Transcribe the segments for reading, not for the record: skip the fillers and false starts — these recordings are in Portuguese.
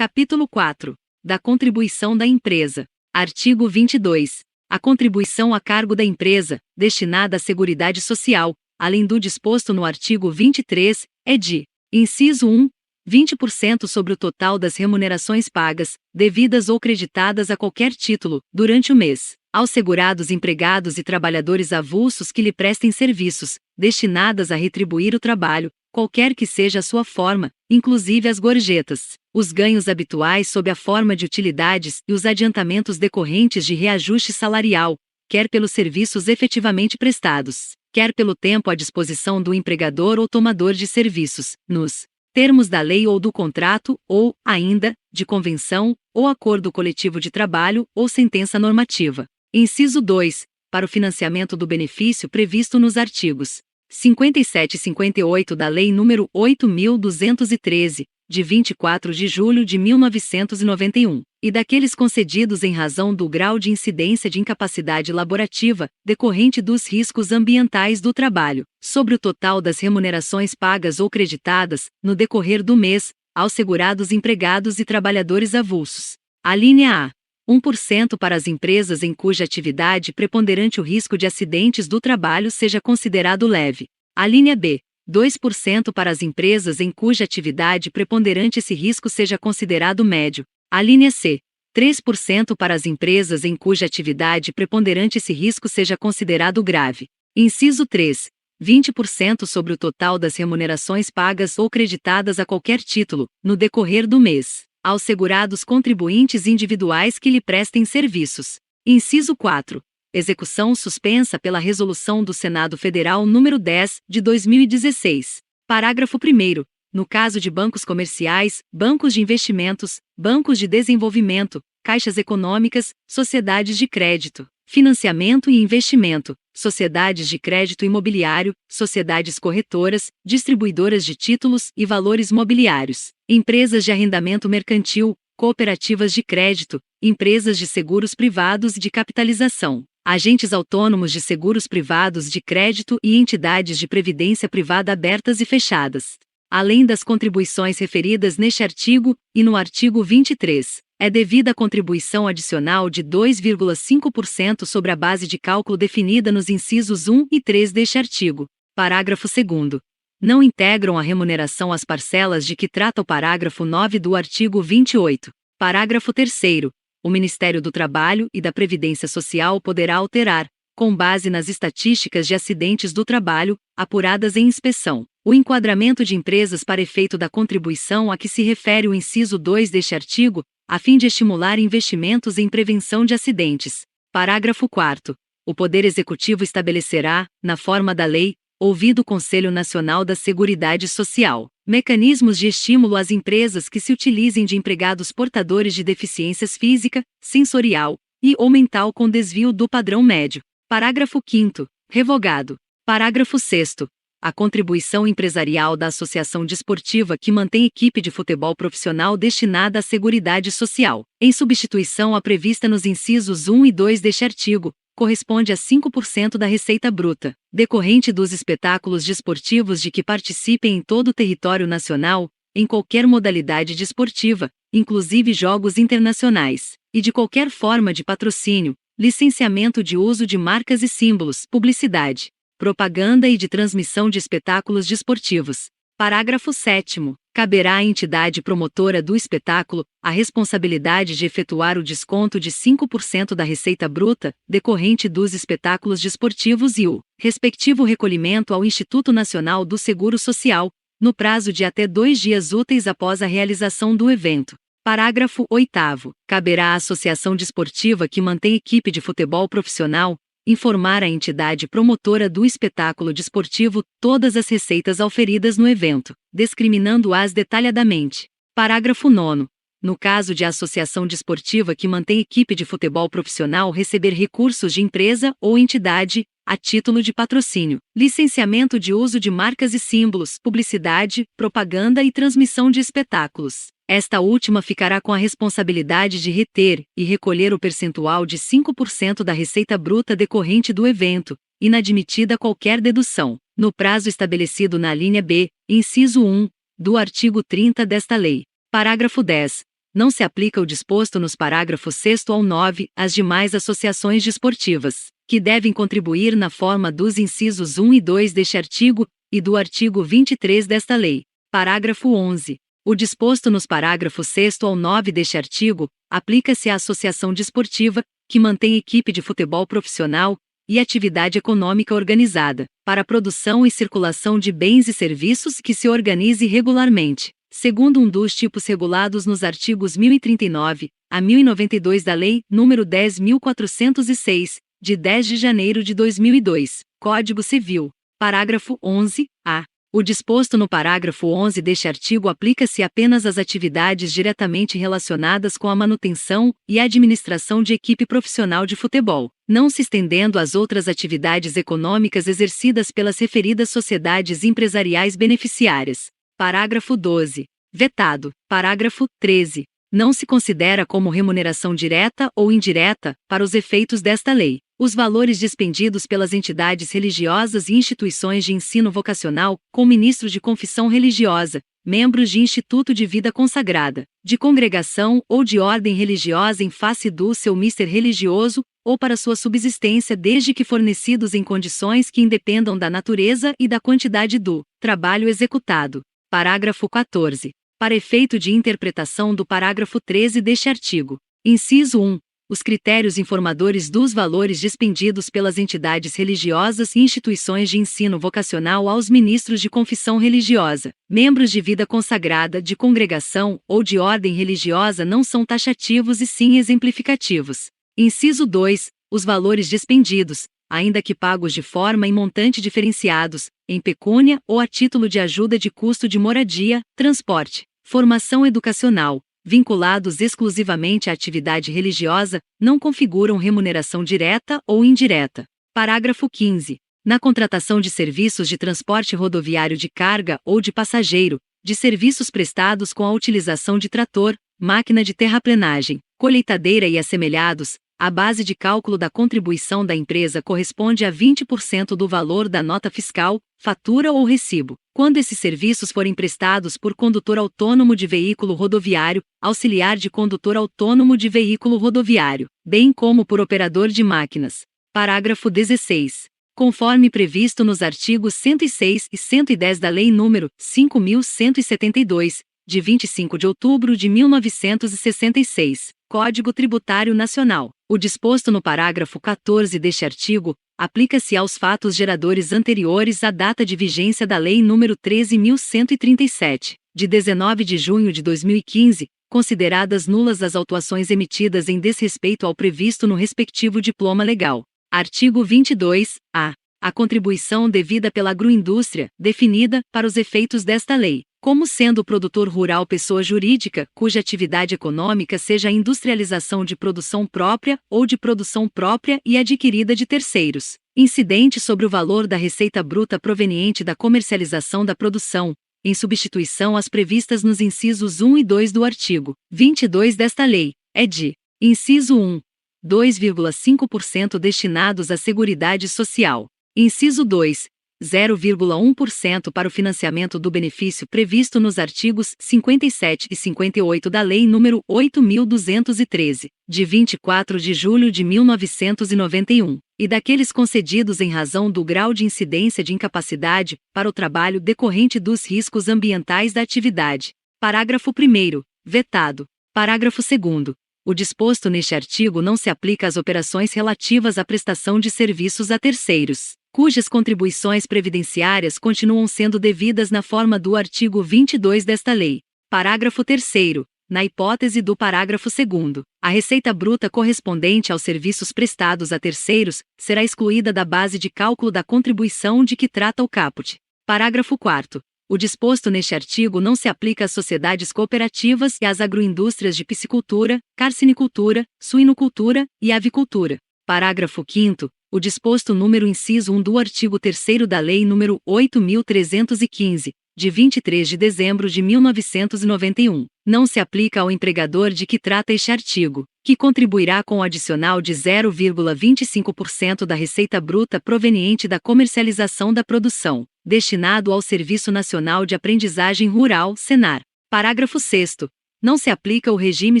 Capítulo 4. Da contribuição da empresa. Artigo 22. A contribuição a cargo da empresa, destinada à Seguridade Social, além do disposto no artigo 23, é de: inciso 1. 20% sobre o total das remunerações pagas, devidas ou creditadas a qualquer título, durante o mês, aos segurados empregados e trabalhadores avulsos que lhe prestem serviços, destinadas a retribuir o trabalho, qualquer que seja a sua forma, inclusive as gorjetas, os ganhos habituais sob a forma de utilidades e os adiantamentos decorrentes de reajuste salarial, quer pelos serviços efetivamente prestados, quer pelo tempo à disposição do empregador ou tomador de serviços, nos termos da lei ou do contrato, ou, ainda, de convenção, ou acordo coletivo de trabalho, ou sentença normativa. Inciso 2. Para o financiamento do benefício previsto nos artigos 57 e 58 da Lei nº 8.213, de 24 de julho de 1991, e daqueles concedidos em razão do grau de incidência de incapacidade laborativa, decorrente dos riscos ambientais do trabalho, sobre o total das remunerações pagas ou creditadas, no decorrer do mês, aos segurados empregados e trabalhadores avulsos. Alínea A. 1% para as empresas em cuja atividade preponderante o risco de acidentes do trabalho seja considerado leve. Alínea B. 2% para as empresas em cuja atividade preponderante esse risco seja considerado médio. Alínea C. 3% para as empresas em cuja atividade preponderante esse risco seja considerado grave. Inciso 3. 20% sobre o total das remunerações pagas ou creditadas a qualquer título, no decorrer do mês, aos segurados contribuintes individuais que lhe prestem serviços. Inciso 4. Execução suspensa pela Resolução do Senado Federal nº 10, de 2016. Parágrafo 1º. No caso de bancos comerciais, bancos de investimentos, bancos de desenvolvimento, caixas econômicas, sociedades de crédito, financiamento e investimento, sociedades de crédito imobiliário, sociedades corretoras, distribuidoras de títulos e valores mobiliários, empresas de arrendamento mercantil, cooperativas de crédito, empresas de seguros privados e de capitalização, agentes autônomos de seguros privados de crédito e entidades de previdência privada abertas e fechadas. Além das contribuições referidas neste artigo, e no artigo 23, é devida a contribuição adicional de 2,5% sobre a base de cálculo definida nos incisos 1 e 3 deste artigo. Parágrafo 2º. Não integram a remuneração as parcelas de que trata o parágrafo 9 do artigo 28. Parágrafo 3º. O Ministério do Trabalho e da Previdência Social poderá alterar, com base nas estatísticas de acidentes do trabalho, apuradas em inspeção, o enquadramento de empresas para efeito da contribuição a que se refere o inciso 2 deste artigo, a fim de estimular investimentos em prevenção de acidentes. Parágrafo 4º. O Poder Executivo estabelecerá, na forma da lei, ouvido o Conselho Nacional da Seguridade Social, mecanismos de estímulo às empresas que se utilizem de empregados portadores de deficiências física, sensorial e/ou mental com desvio do padrão médio. Parágrafo 5º. Revogado. Parágrafo 6º. A contribuição empresarial da associação desportiva que mantém equipe de futebol profissional destinada à Seguridade Social, em substituição à prevista nos incisos 1 e 2 deste artigo, corresponde a 5% da receita bruta, decorrente dos espetáculos desportivos de que participem em todo o território nacional, em qualquer modalidade desportiva, inclusive jogos internacionais, e de qualquer forma de patrocínio, licenciamento de uso de marcas e símbolos, publicidade, propaganda e de transmissão de espetáculos desportivos. Parágrafo 7º. Caberá à entidade promotora do espetáculo a responsabilidade de efetuar o desconto de 5% da receita bruta, decorrente dos espetáculos desportivos e o respectivo recolhimento ao Instituto Nacional do Seguro Social, no prazo de até 2 dias úteis após a realização do evento. Parágrafo 8º. Caberá à associação desportiva que mantém equipe de futebol profissional informar a entidade promotora do espetáculo desportivo todas as receitas auferidas no evento, discriminando-as detalhadamente. Parágrafo 9º. No caso de a associação desportiva que mantém equipe de futebol profissional receber recursos de empresa ou entidade, a título de patrocínio, licenciamento de uso de marcas e símbolos, publicidade, propaganda e transmissão de espetáculos, esta última ficará com a responsabilidade de reter e recolher o percentual de 5% da receita bruta decorrente do evento, inadmitida qualquer dedução, no prazo estabelecido na linha B, inciso 1, do artigo 30 desta lei. Parágrafo 10. não se aplica o disposto nos parágrafos 6º ao 9 às demais associações desportivas, que devem contribuir na forma dos incisos 1 e 2 deste artigo e do artigo 23 desta lei. Parágrafo 11. O disposto nos parágrafos 6º ao 9 deste artigo aplica-se à associação desportiva que mantém equipe de futebol profissional e atividade econômica organizada, para a produção e circulação de bens e serviços que se organize regularmente, segundo um dos tipos regulados nos artigos 1039 a 1092 da Lei nº 10.406, de 10 de janeiro de 2002, Código Civil. Parágrafo 11. A. O disposto no parágrafo 11 deste artigo aplica-se apenas às atividades diretamente relacionadas com a manutenção e administração de equipe profissional de futebol, não se estendendo às outras atividades econômicas exercidas pelas referidas sociedades empresariais beneficiárias. Parágrafo 12. Vetado. Parágrafo 13. Não se considera como remuneração direta ou indireta, para os efeitos desta lei, os valores dispendidos pelas entidades religiosas e instituições de ensino vocacional, com ministro de confissão religiosa, membros de instituto de vida consagrada, de congregação ou de ordem religiosa em face do seu mister religioso, ou para sua subsistência desde que fornecidos em condições que independam da natureza e da quantidade do trabalho executado. Parágrafo 14. Para efeito de interpretação do parágrafo 13 deste artigo, inciso 1, os critérios informadores dos valores dispendidos pelas entidades religiosas e instituições de ensino vocacional aos ministros de confissão religiosa, membros de vida consagrada, de congregação ou de ordem religiosa não são taxativos e sim exemplificativos. Inciso 2, os valores dispendidos, ainda que pagos de forma e montante diferenciados, em pecúnia ou a título de ajuda de custo de moradia, transporte, formação educacional, vinculados exclusivamente à atividade religiosa, não configuram remuneração direta ou indireta. Parágrafo 15. Na contratação de serviços de transporte rodoviário de carga ou de passageiro, de serviços prestados com a utilização de trator, máquina de terraplenagem, colheitadeira e assemelhados, a base de cálculo da contribuição da empresa corresponde a 20% do valor da nota fiscal, fatura ou recibo, quando esses serviços forem prestados por condutor autônomo de veículo rodoviário, auxiliar de condutor autônomo de veículo rodoviário, bem como por operador de máquinas. Parágrafo 16. Conforme previsto nos artigos 106 e 110 da Lei nº 5.172, de 25 de outubro de 1966, Código Tributário Nacional, o disposto no parágrafo 14 deste artigo aplica-se aos fatos geradores anteriores à data de vigência da Lei nº 13.137, de 19 de junho de 2015, consideradas nulas as autuações emitidas em desrespeito ao previsto no respectivo diploma legal. Artigo 22-A. A contribuição devida pela agroindústria, definida, para os efeitos desta lei, como sendo o produtor rural pessoa jurídica, cuja atividade econômica seja a industrialização de produção própria ou de produção própria e adquirida de terceiros, incidente sobre o valor da receita bruta proveniente da comercialização da produção, em substituição às previstas nos incisos 1 e 2 do artigo 22 desta lei, é de: inciso 1, 2,5% destinados à Seguridade Social. Inciso 2, 0,1% para o financiamento do benefício previsto nos artigos 57 e 58 da Lei nº 8.213, de 24 de julho de 1991, e daqueles concedidos em razão do grau de incidência de incapacidade para o trabalho decorrente dos riscos ambientais da atividade. Parágrafo 1º. Vetado. Parágrafo 2º. O disposto neste artigo não se aplica às operações relativas à prestação de serviços a terceiros, cujas contribuições previdenciárias continuam sendo devidas na forma do artigo 22 desta lei. Parágrafo 3º. Na hipótese do parágrafo 2º, a receita bruta correspondente aos serviços prestados a terceiros será excluída da base de cálculo da contribuição de que trata o caput. Parágrafo 4º. O disposto neste artigo não se aplica às sociedades cooperativas e às agroindústrias de piscicultura, carcinicultura, suinocultura e avicultura. Parágrafo 5º. O disposto número inciso 1 do artigo 3º da Lei nº 8.315, de 23 de dezembro de 1991, não se aplica ao empregador de que trata este artigo, que contribuirá com o adicional de 0,25% da receita bruta proveniente da comercialização da produção, destinado ao Serviço Nacional de Aprendizagem Rural, Senar. Parágrafo 6º. Não se aplica o regime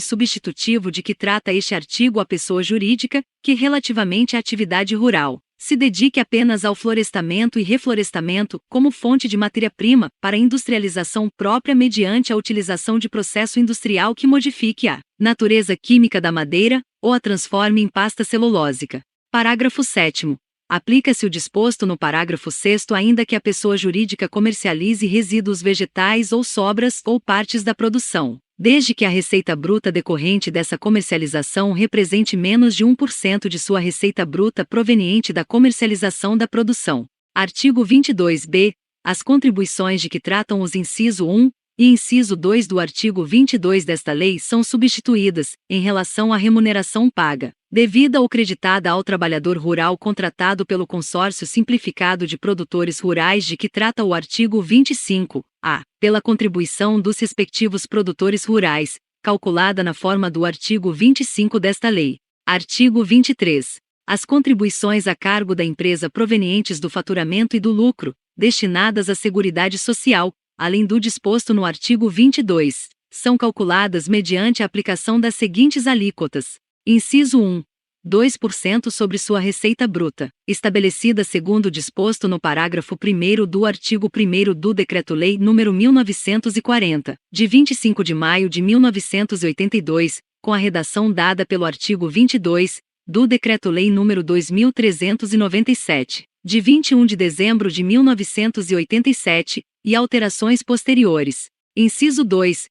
substitutivo de que trata este artigo à pessoa jurídica, que relativamente à atividade rural, se dedique apenas ao florestamento e reflorestamento, como fonte de matéria-prima, para industrialização própria mediante a utilização de processo industrial que modifique a natureza química da madeira, ou a transforme em pasta celulósica. Parágrafo 7º. Aplica-se o disposto no parágrafo 6º ainda que a pessoa jurídica comercialize resíduos vegetais ou sobras ou partes da produção, desde que a receita bruta decorrente dessa comercialização represente menos de 1% de sua receita bruta proveniente da comercialização da produção. Artigo 22b. As contribuições de que tratam os inciso 1 e inciso 2 do artigo 22 desta lei são substituídas, em relação à remuneração paga, devida ou creditada ao trabalhador rural contratado pelo Consórcio Simplificado de Produtores Rurais de que trata o artigo 25-A, pela contribuição dos respectivos produtores rurais, calculada na forma do artigo 25 desta lei. Artigo 23. As contribuições a cargo da empresa provenientes do faturamento e do lucro, destinadas à Seguridade Social, além do disposto no artigo 22, são calculadas mediante a aplicação das seguintes alíquotas. Inciso 1. 2% sobre sua receita bruta, estabelecida segundo o disposto no parágrafo 1º do artigo 1º do Decreto-Lei nº 1940, de 25 de maio de 1982, com a redação dada pelo artigo 22, do Decreto-Lei nº 2397, de 21 de dezembro de 1987, e alterações posteriores. Inciso 2.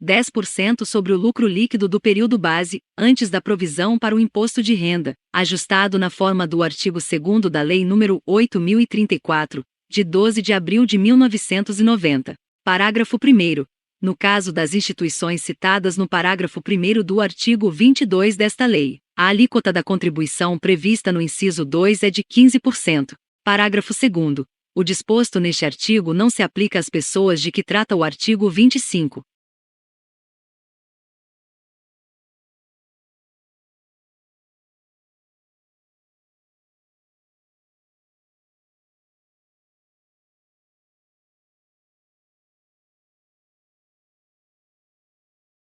10% sobre o lucro líquido do período base, antes da provisão para o imposto de renda, ajustado na forma do artigo 2º da Lei nº 8.034, de 12 de abril de 1990. Parágrafo 1º. No caso das instituições citadas no parágrafo 1º do artigo 22 desta lei, a alíquota da contribuição prevista no inciso 2 é de 15%. Parágrafo 2º. O disposto neste artigo não se aplica às pessoas de que trata o artigo 25,